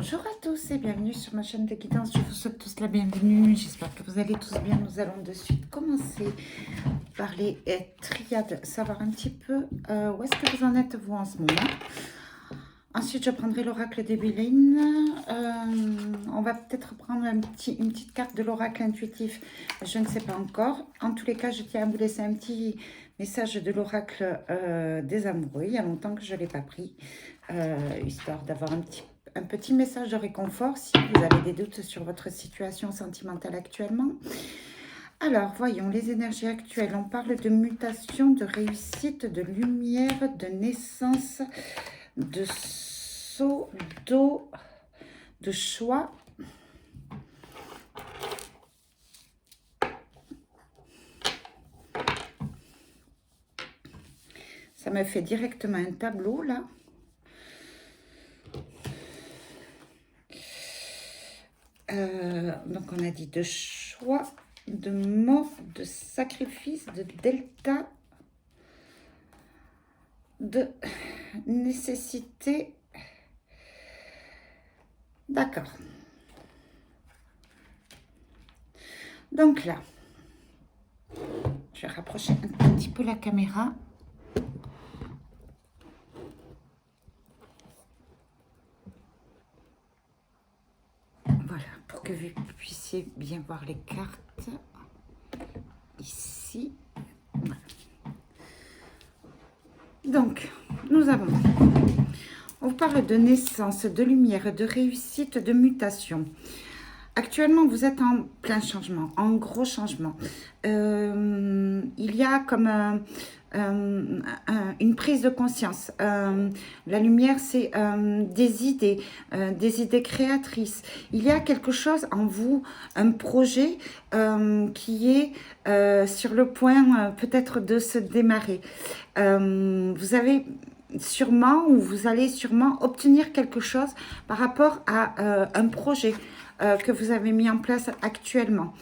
Bonjour à tous et bienvenue sur ma chaîne de guidance. Je vous souhaite tous la bienvenue. J'espère que vous allez tous bien. Nous allons de suite commencer par les triades, savoir un petit peu où est-ce que vous en êtes vous en ce moment. Ensuite, je prendrai l'oracle des Béline. On va peut-être prendre une petite carte de l'oracle intuitif. Je ne sais pas encore. En tous les cas, je tiens à vous laisser un petit message de l'oracle des amoureux. Il y a longtemps que je ne l'ai pas pris, histoire d'avoir un petit message de réconfort si vous avez des doutes sur votre situation sentimentale actuellement. Alors, voyons les énergies actuelles. On parle de mutation, de réussite, de lumière, de naissance, de saut d'eau, de choix. Ça me fait directement un tableau, là. Donc, on a dit de choix, de mort, de sacrifice, de delta, de nécessité. D'accord. Donc là, je vais rapprocher un petit peu la caméra. Voilà, pour que vous puissiez bien voir les cartes. Ici. Voilà. Donc, on vous parle de naissance, de lumière, de réussite, de mutation. Actuellement, vous êtes en plein changement, en gros changement. Il y a comme une prise de conscience. La lumière, c'est des idées créatrices. Il y a quelque chose en vous, un projet qui est sur le point peut-être de se démarrer. Vous avez sûrement ou vous allez sûrement obtenir quelque chose par rapport à un projet que vous avez mis en place actuellement.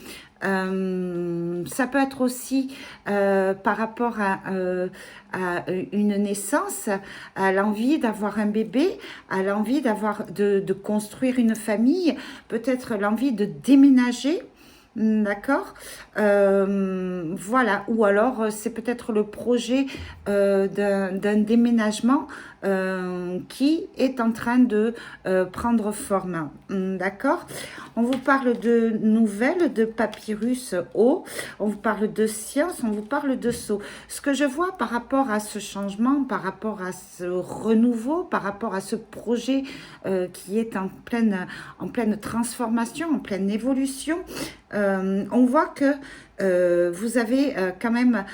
Ça peut être aussi par rapport à une naissance, à l'envie d'avoir un bébé, à l'envie de construire une famille, peut-être l'envie de déménager. D'accord, voilà, ou alors c'est peut-être le projet d'un déménagement qui est en train de prendre forme. D'accord, on vous parle de nouvelles, de papyrus eau, on vous parle de science, on vous parle de sceau. Ce que je vois par rapport à ce changement, par rapport à ce renouveau, par rapport à ce projet qui est en pleine transformation, en pleine évolution, on voit que vous avez quand même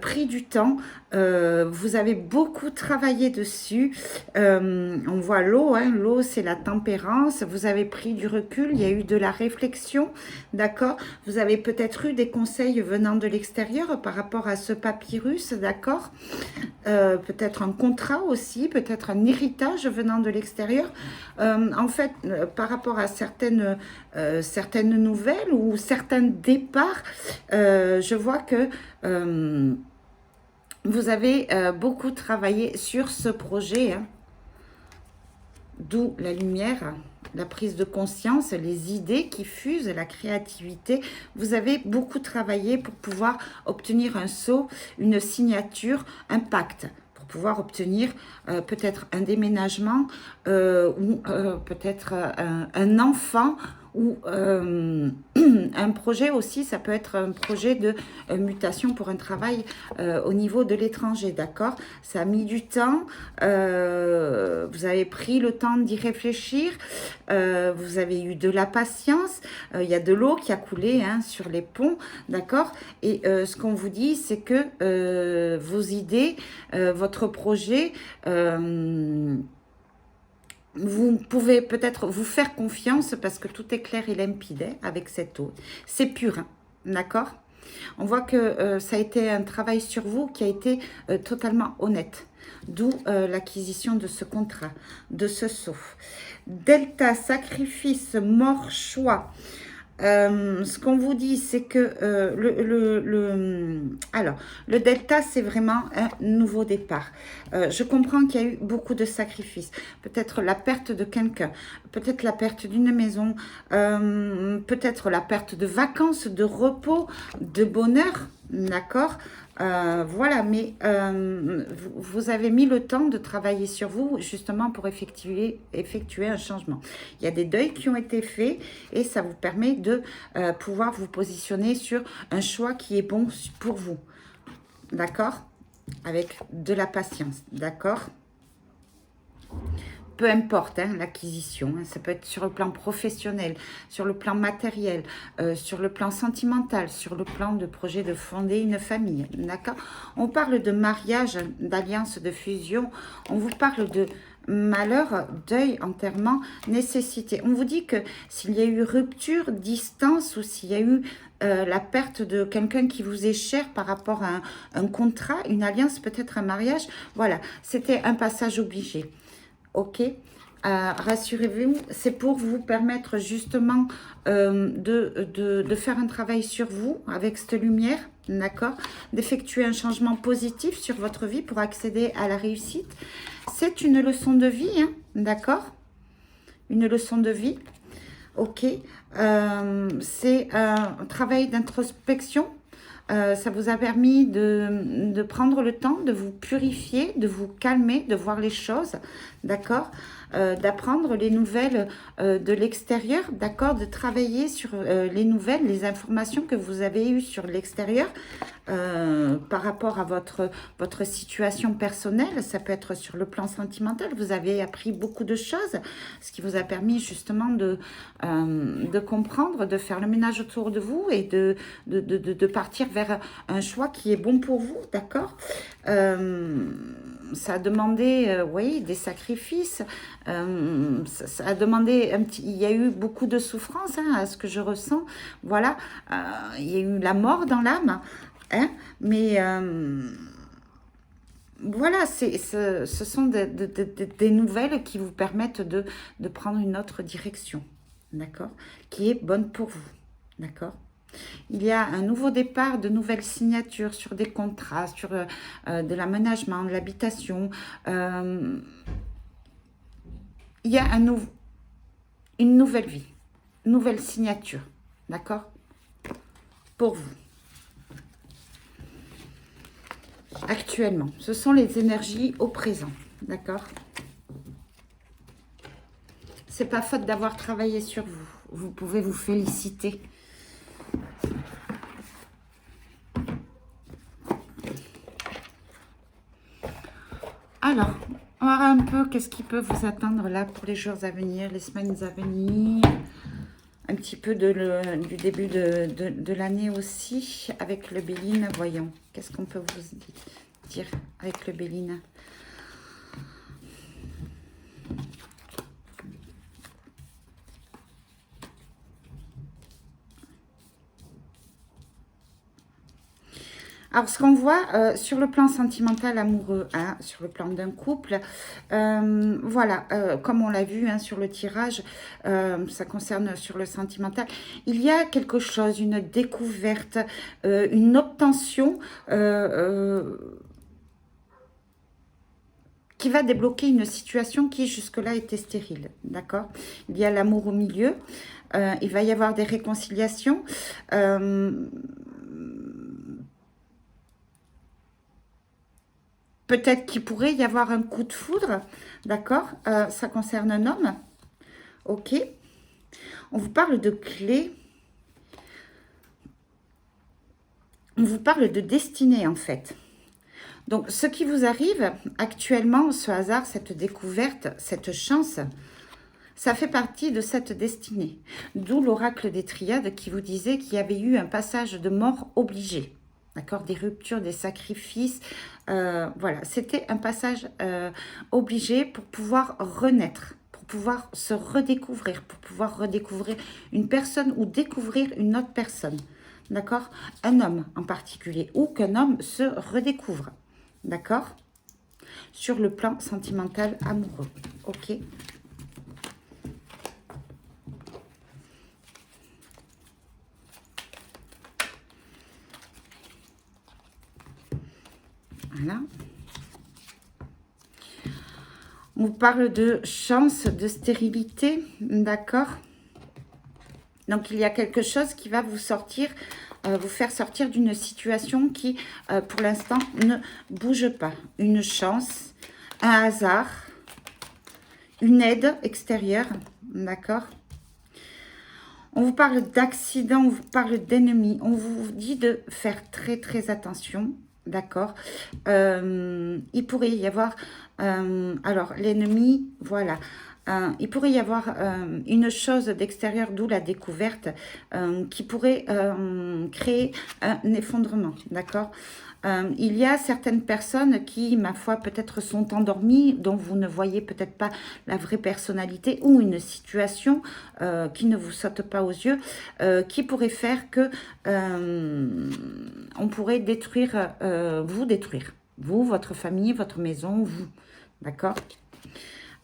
pris du temps, vous avez beaucoup travaillé dessus. On voit l'eau, hein, l'eau c'est la tempérance, vous avez pris du recul, il y a eu de la réflexion, d'accord, vous avez peut-être eu des conseils venant de l'extérieur par rapport à ce papyrus, d'accord, peut-être un contrat aussi, peut-être un héritage venant de l'extérieur. En fait, par rapport à certaines nouvelles ou certains départs, je vois que vous avez beaucoup travaillé sur ce projet, hein, d'où la lumière, la prise de conscience, les idées qui fusent, la créativité. Vous avez beaucoup travaillé pour pouvoir obtenir un sceau, une signature, un pacte, pour pouvoir obtenir peut-être un déménagement ou peut-être un enfant ou un projet aussi, ça peut être un projet de mutation pour un travail au niveau de l'étranger, d'accord? Ça a mis du temps, vous avez pris le temps d'y réfléchir, vous avez eu de la patience, il y a de l'eau qui a coulé hein, sur les ponts, d'accord? Et ce qu'on vous dit, c'est que vos idées, votre projet, vous pouvez peut-être vous faire confiance parce que tout est clair et limpide hein, avec cette eau. C'est pur, hein, d'accord? On voit que ça a été un travail sur vous qui a été totalement honnête. D'où l'acquisition de ce contrat, de ce sceau. Delta, sacrifice, mort, choix. Ce qu'on vous dit, c'est que alors, le delta, c'est vraiment un nouveau départ. Je comprends qu'il y a eu beaucoup de sacrifices. Peut-être la perte de quelqu'un, peut-être la perte d'une maison, peut-être la perte de vacances, de repos, de bonheur, d'accord. Voilà, mais vous avez mis le temps de travailler sur vous justement pour effectuer un changement. Il y a des deuils qui ont été faits et ça vous permet de pouvoir vous positionner sur un choix qui est bon pour vous. D'accord? Avec de la patience. D'accord? Peu importe hein, l'acquisition, hein, ça peut être sur le plan professionnel, sur le plan matériel, sur le plan sentimental, sur le plan de projet de fonder une famille, d'accord? On parle de mariage, d'alliance, de fusion, on vous parle de malheur, deuil, enterrement, nécessité. On vous dit que s'il y a eu rupture, distance ou s'il y a eu la perte de quelqu'un qui vous est cher par rapport à un contrat, une alliance, peut-être un mariage, voilà, c'était un passage obligé. Ok, rassurez-vous, c'est pour vous permettre justement de faire un travail sur vous avec cette lumière, d'accord, d'effectuer un changement positif sur votre vie pour accéder à la réussite. C'est une leçon de vie, hein, d'accord, une leçon de vie, ok, c'est un travail d'introspection. Ça vous a permis de prendre le temps de vous purifier, de vous calmer, de voir les choses, d'accord, d'apprendre les nouvelles de l'extérieur, d'accord, de travailler sur les nouvelles, les informations que vous avez eues sur l'extérieur par rapport à votre situation personnelle. Ça peut être sur le plan sentimental. Vous avez appris beaucoup de choses, ce qui vous a permis justement de comprendre, de faire le ménage autour de vous et de partir vers un choix qui est bon pour vous, d'accord. Ça a demandé, oui, des sacrifices. Ça a demandé un petit. Il y a eu beaucoup de souffrance, hein, à ce que je ressens. Voilà, il y a eu la mort dans l'âme, hein, mais voilà, ce sont des nouvelles qui vous permettent de prendre une autre direction, d'accord, qui est bonne pour vous, d'accord. Il y a un nouveau départ, de nouvelles signatures sur des contrats, sur de l'aménagement, de l'habitation. Il y a une nouvelle vie, une nouvelle signature, d'accord, pour vous. Actuellement, ce sont les énergies au présent, d'accord. C'est pas faute d'avoir travaillé sur vous. Vous pouvez vous féliciter. Alors, on va voir un peu qu'est-ce qui peut vous attendre là pour les jours à venir, les semaines à venir. Un petit peu du début de l'année aussi, avec le Béline. Voyons, qu'est-ce qu'on peut vous dire avec le Béline? Alors, ce qu'on voit sur le plan sentimental amoureux, hein, sur le plan d'un couple, voilà, comme on l'a vu hein, sur le tirage, ça concerne sur le sentimental, il y a quelque chose, une découverte, une obtention qui va débloquer une situation qui jusque-là était stérile, d'accord? Il y a l'amour au milieu, il va y avoir des réconciliations, peut-être qu'il pourrait y avoir un coup de foudre, d'accord, ça concerne un homme, ok. On vous parle de clés, on vous parle de destinée en fait. Donc ce qui vous arrive actuellement, ce hasard, cette découverte, cette chance, ça fait partie de cette destinée. D'où l'oracle des triades qui vous disait qu'il y avait eu un passage de mort obligé. D'accord, des ruptures, des sacrifices, voilà, c'était un passage obligé pour pouvoir renaître, pour pouvoir se redécouvrir, pour pouvoir redécouvrir une personne ou découvrir une autre personne, d'accord, un homme en particulier, ou qu'un homme se redécouvre, d'accord, sur le plan sentimental amoureux, ok. Voilà. On vous parle de chance, de stérilité, d'accord? Donc, il y a quelque chose qui va vous sortir, vous faire sortir d'une situation qui, pour l'instant, ne bouge pas. Une chance, un hasard, une aide extérieure, d'accord? On vous parle d'accident, on vous parle d'ennemis. On vous dit de faire très, très attention, d'accord? Il pourrait y avoir... alors, l'ennemi, voilà. Il pourrait y avoir une chose d'extérieur, d'où la découverte, qui pourrait créer un effondrement, d'accord? Il y a certaines personnes qui, ma foi, peut-être sont endormies, dont vous ne voyez peut-être pas la vraie personnalité ou une situation qui ne vous saute pas aux yeux, qui pourrait faire que on pourrait détruire, vous détruire. Vous, votre famille, votre maison, vous. D'accord?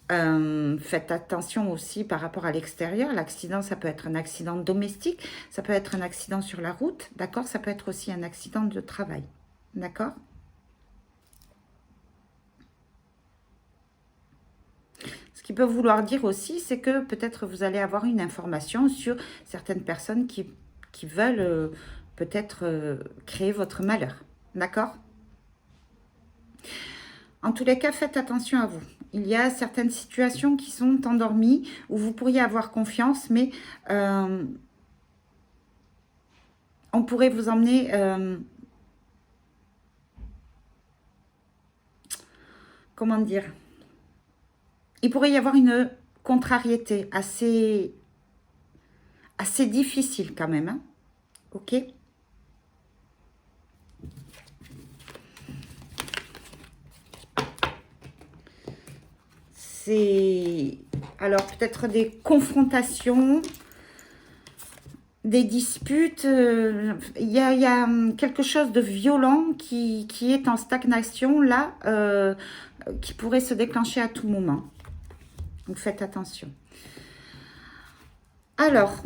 Faites attention aussi par rapport à l'extérieur. L'accident, ça peut être un accident domestique, ça peut être un accident sur la route, d'accord? Ça peut être aussi un accident de travail, d'accord? Ce qui peut vouloir dire aussi, c'est que peut-être vous allez avoir une information sur certaines personnes qui veulent peut-être créer votre malheur, d'accord? En tous les cas, faites attention à vous. Il y a certaines situations qui sont endormies, où vous pourriez avoir confiance, mais on pourrait vous emmener... comment dire? Il pourrait y avoir une contrariété assez difficile quand même. Hein, ok? C'est alors peut-être des confrontations, des disputes. Il y a quelque chose de violent qui est en stagnation là, qui pourrait se déclencher à tout moment. Donc faites attention. Alors,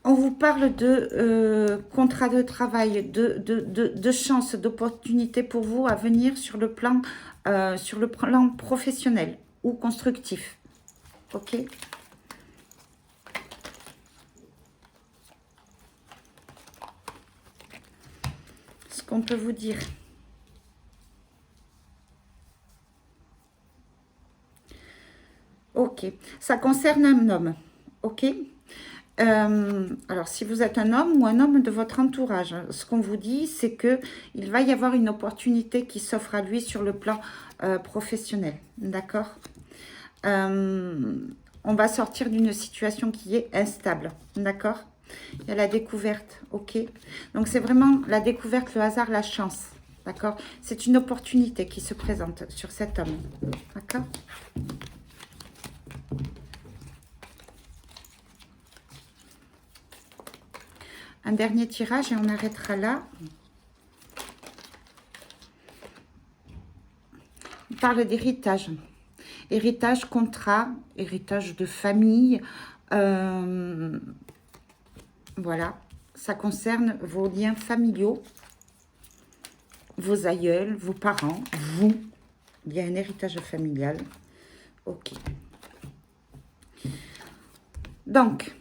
on vous parle de contrat de travail, de chance, d'opportunités pour vous à venir sur le plan professionnel ou constructif. Ok? Ce qu'on peut vous dire. Ok. Ça concerne un homme. Ok? Alors, si vous êtes un homme ou un homme de votre entourage, ce qu'on vous dit, c'est que il va y avoir une opportunité qui s'offre à lui sur le plan professionnel. D'accord? On va sortir d'une situation qui est instable. D'accord? Il y a la découverte. Ok? Donc, c'est vraiment la découverte, le hasard, la chance. D'accord? C'est une opportunité qui se présente sur cet homme. D'accord? Un dernier tirage et on arrêtera là. On parle d'héritage. Héritage, contrat, héritage de famille. Voilà. Ça concerne vos liens familiaux, vos aïeuls, vos parents, vous. Il y a un héritage familial. Ok. Donc,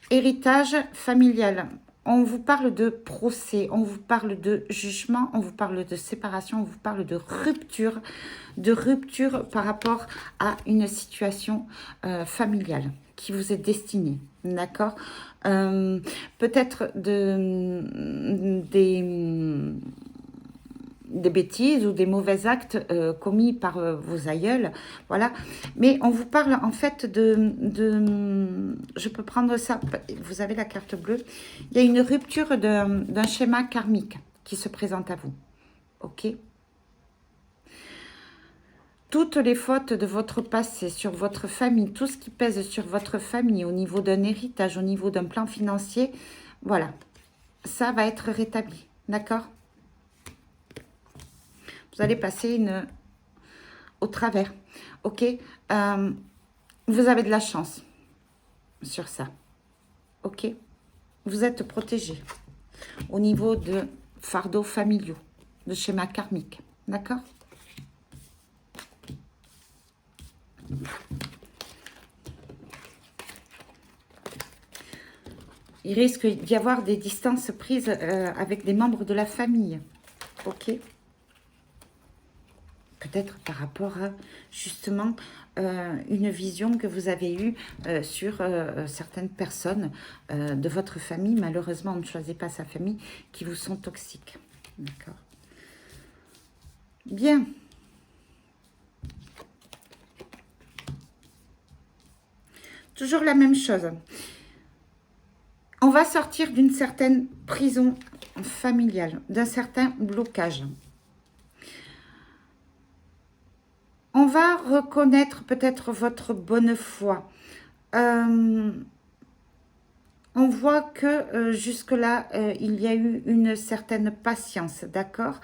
héritage familial. On vous parle de procès, on vous parle de jugement, on vous parle de séparation, on vous parle de rupture par rapport à une situation familiale qui vous est destinée, d'accord? Peut-être des bêtises ou des mauvais actes commis par vos aïeuls, voilà. Mais on vous parle en fait je peux prendre ça, vous avez la carte bleue, il y a une rupture d'un schéma karmique qui se présente à vous, ok? Toutes les fautes de votre passé sur votre famille, tout ce qui pèse sur votre famille au niveau d'un héritage, au niveau d'un plan financier, voilà, ça va être rétabli, d'accord? Vous allez passer au travers, ok? Vous avez de la chance sur ça, ok? Vous êtes protégé au niveau de fardeaux familiaux, de schéma karmique. D'accord? Il risque d'y avoir des distances prises avec des membres de la famille. Ok? Peut-être par rapport à, justement, une vision que vous avez eue sur certaines personnes de votre famille. Malheureusement, on ne choisit pas sa famille, qui vous sont toxiques. D'accord? Bien. Toujours la même chose. On va sortir d'une certaine prison familiale, d'un certain blocage. On va reconnaître peut-être votre bonne foi. On voit que jusque-là, il y a eu une certaine patience, d'accord?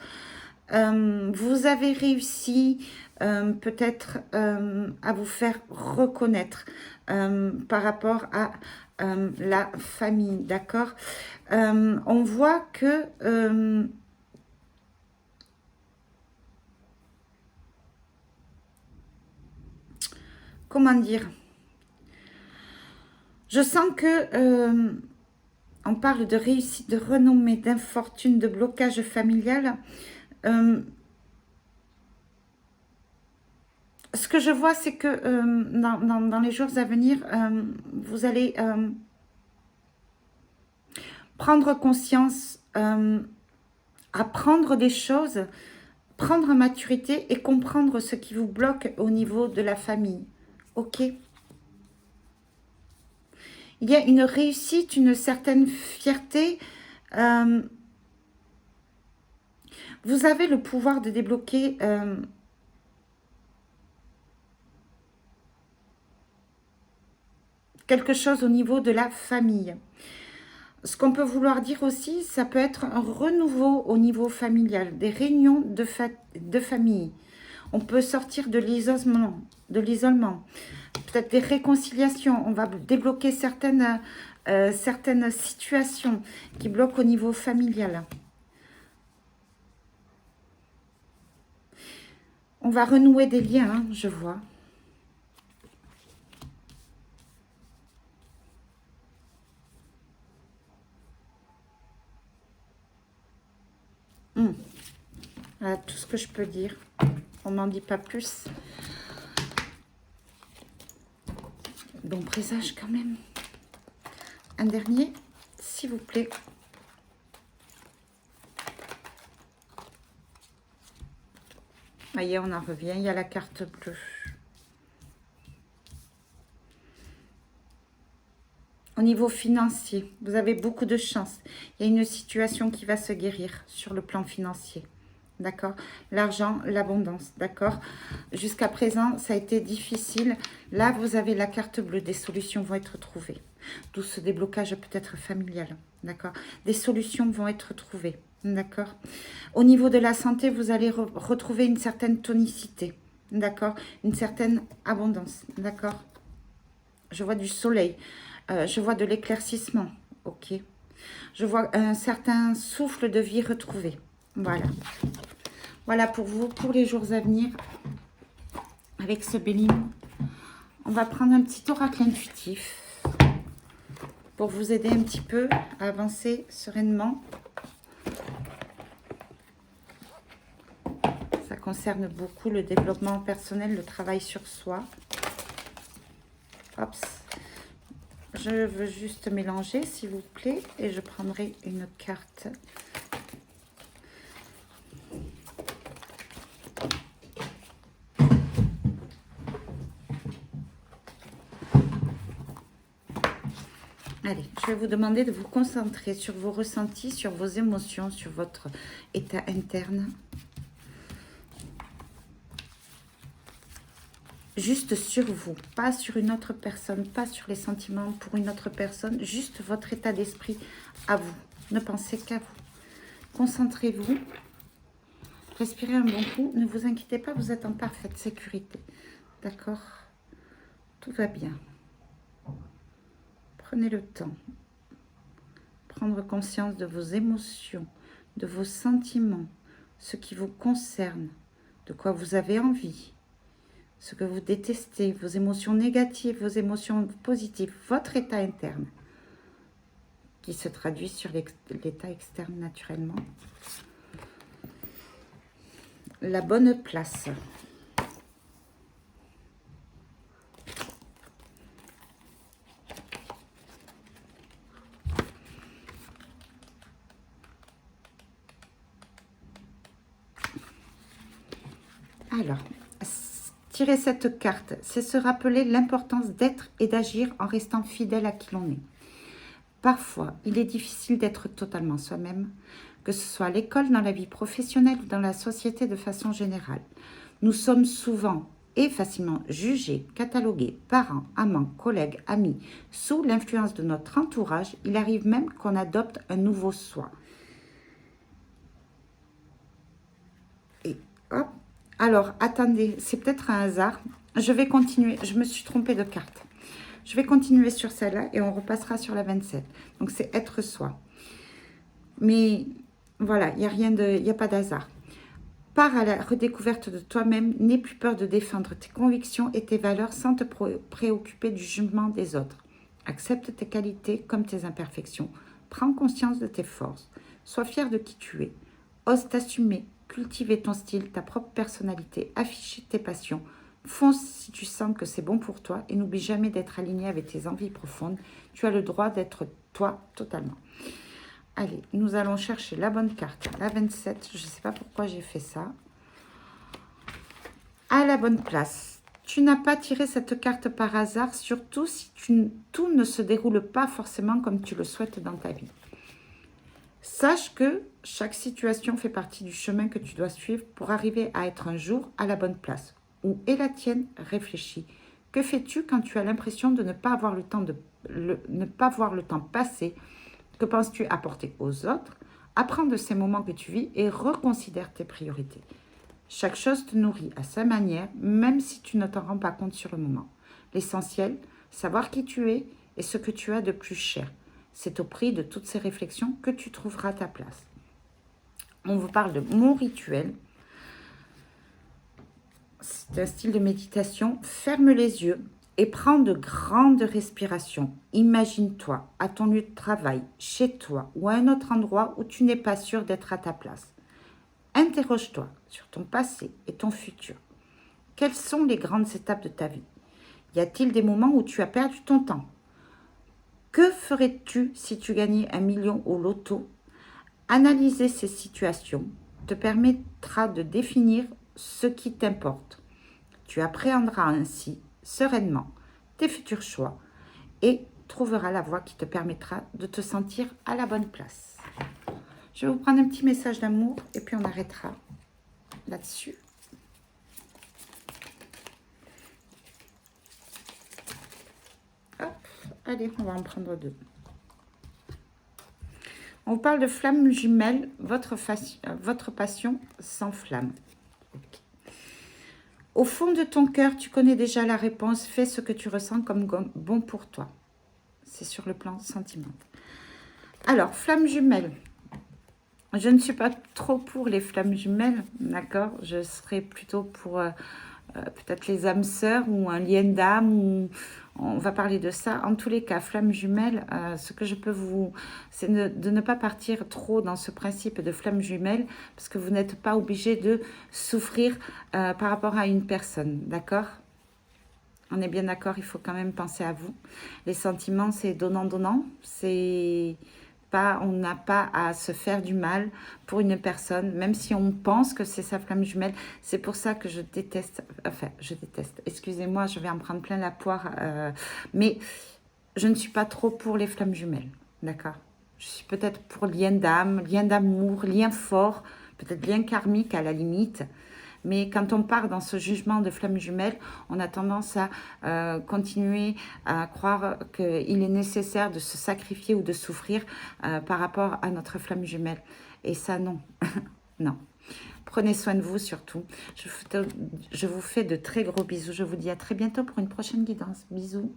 Vous avez réussi peut-être à vous faire reconnaître par rapport à la famille, d'accord? On voit que comment dire? Je sens que on parle de réussite, de renommée, d'infortune, de blocage familial. Ce que je vois, c'est que dans les jours à venir, vous allez prendre conscience, apprendre des choses, prendre en maturité et comprendre ce qui vous bloque au niveau de la famille. Ok? Il y a une réussite, une certaine fierté. Vous avez le pouvoir de débloquer quelque chose au niveau de la famille. Ce qu'on peut vouloir dire aussi, ça peut être un renouveau au niveau familial, des réunions de famille. On peut sortir de l'isolement, peut-être des réconciliations. On va débloquer certaines situations qui bloquent au niveau familial. On va renouer des liens, hein, je vois. Voilà tout ce que je peux dire. On m'en dit pas plus. Bon présage quand même. Un dernier, s'il vous plaît. Voyez, on en revient. Il y a la carte bleue. Au niveau financier, vous avez beaucoup de chance. Il y a une situation qui va se guérir sur le plan financier. D'accord? L'argent, l'abondance. D'accord? Jusqu'à présent, ça a été difficile. Là, vous avez la carte bleue. Des solutions vont être trouvées. D'où ce déblocage peut-être familial. D'accord? Des solutions vont être trouvées. D'accord? Au niveau de la santé, vous allez retrouver une certaine tonicité. D'accord? Une certaine abondance. D'accord? Je vois du soleil. Je vois de l'éclaircissement. Ok. Je vois un certain souffle de vie retrouvé. Voilà. Voilà pour vous, pour les jours à venir. Avec ce Béline, on va prendre un petit oracle intuitif pour vous aider un petit peu à avancer sereinement. Ça concerne beaucoup le développement personnel, le travail sur soi. Hop. Je veux juste mélanger, s'il vous plaît, et je prendrai une carte. Allez, je vais vous demander de vous concentrer sur vos ressentis, sur vos émotions, sur votre état interne. Juste sur vous, pas sur une autre personne, pas sur les sentiments pour une autre personne, juste votre état d'esprit à vous. Ne pensez qu'à vous. Concentrez-vous. Respirez un bon coup. Ne vous inquiétez pas, vous êtes en parfaite sécurité. D'accord? Tout va bien. Prenez le temps. Prendre conscience de vos émotions, de vos sentiments. ce qui vous concerne, de quoi vous avez envie, ce que vous détestez, vos émotions négatives, vos émotions positives, votre état interne, qui se traduit sur l'état externe naturellement. La bonne place. Alors, tirer cette carte, c'est se rappeler l'importance d'être et d'agir en restant fidèle à qui l'on est. Parfois, il est difficile d'être totalement soi-même, que ce soit à l'école, dans la vie professionnelle ou dans la société de façon générale. Nous sommes souvent et facilement jugés, catalogués, parents, amants, collègues, amis. Sous l'influence de notre entourage, il arrive même qu'on adopte un nouveau soi. Et hop. Alors, attendez, c'est peut-être un hasard. Je vais continuer, je me suis trompée de carte. Je vais continuer sur celle-là et on repassera sur la 27. Donc, c'est être soi. Mais voilà, il n'y a pas d'hasard. Pars à la redécouverte de toi-même, n'aie plus peur de défendre tes convictions et tes valeurs sans te préoccuper du jugement des autres. Accepte tes qualités comme tes imperfections. Prends conscience de tes forces. Sois fier de qui tu es. Ose t'assumer, cultiver ton style, ta propre personnalité, afficher tes passions. Fonce si tu sens que c'est bon pour toi et n'oublie jamais d'être aligné avec tes envies profondes. Tu as le droit d'être toi totalement. Allez, nous allons chercher la bonne carte, la 27. Je ne sais pas pourquoi j'ai fait ça. À la bonne place. Tu n'as pas tiré cette carte par hasard, surtout si tout ne se déroule pas forcément comme tu le souhaites dans ta vie. Sache que chaque situation fait partie du chemin que tu dois suivre pour arriver à être un jour à la bonne place. Où est la tienne? Réfléchis. Que fais-tu quand tu as l'impression de ne pas avoir le temps ne pas voir le temps passer? Que penses-tu apporter aux autres? Apprends de ces moments que tu vis et reconsidère tes priorités. Chaque chose te nourrit à sa manière, même si tu ne t'en rends pas compte sur le moment. L'essentiel, savoir qui tu es et ce que tu as de plus cher. C'est au prix de toutes ces réflexions que tu trouveras ta place. On vous parle de mon rituel. C'est un style de méditation. Ferme les yeux et prends de grandes respirations. Imagine-toi à ton lieu de travail, chez toi ou à un autre endroit où tu n'es pas sûr d'être à ta place. Interroge-toi sur ton passé et ton futur. Quelles sont les grandes étapes de ta vie? Y a-t-il des moments où tu as perdu ton temps? Que ferais-tu si tu gagnais 1 million au loto? Analyser ces situations te permettra de définir ce qui t'importe. Tu appréhenderas ainsi sereinement tes futurs choix et trouveras la voie qui te permettra de te sentir à la bonne place. Je vais vous prendre un petit message d'amour et puis on arrêtera là-dessus. Hop, allez, on va en prendre 2. On parle de flamme jumelle, votre passion sans flamme. Okay. Au fond de ton cœur, tu connais déjà la réponse. Fais ce que tu ressens comme bon pour toi. C'est sur le plan sentimental. Alors, flamme jumelle. Je ne suis pas trop pour les flammes jumelles, d'accord? Je serais plutôt pour peut-être les âmes sœurs ou un lien d'âme. Ou on va parler de ça. En tous les cas, flamme jumelle, ce que je peux vous... c'est de ne pas partir trop dans ce principe de flamme jumelle parce que vous n'êtes pas obligé de souffrir par rapport à une personne, d'accord? On est bien d'accord, il faut quand même penser à vous. Les sentiments, c'est donnant-donnant. C'est... on n'a pas à se faire du mal pour une personne, même si on pense que c'est sa flamme jumelle. C'est pour ça que je déteste, excusez-moi, je vais en prendre plein la poire, mais je ne suis pas trop pour les flammes jumelles, d'accord? Je suis peut-être pour lien d'âme, lien d'amour, lien fort, peut-être lien karmique à la limite. Mais quand on part dans ce jugement de flamme jumelle, on a tendance à continuer à croire qu'il est nécessaire de se sacrifier ou de souffrir par rapport à notre flamme jumelle. Et ça, non. Non. Prenez soin de vous surtout. Je vous fais de très gros bisous. Je vous dis à très bientôt pour une prochaine guidance. Bisous.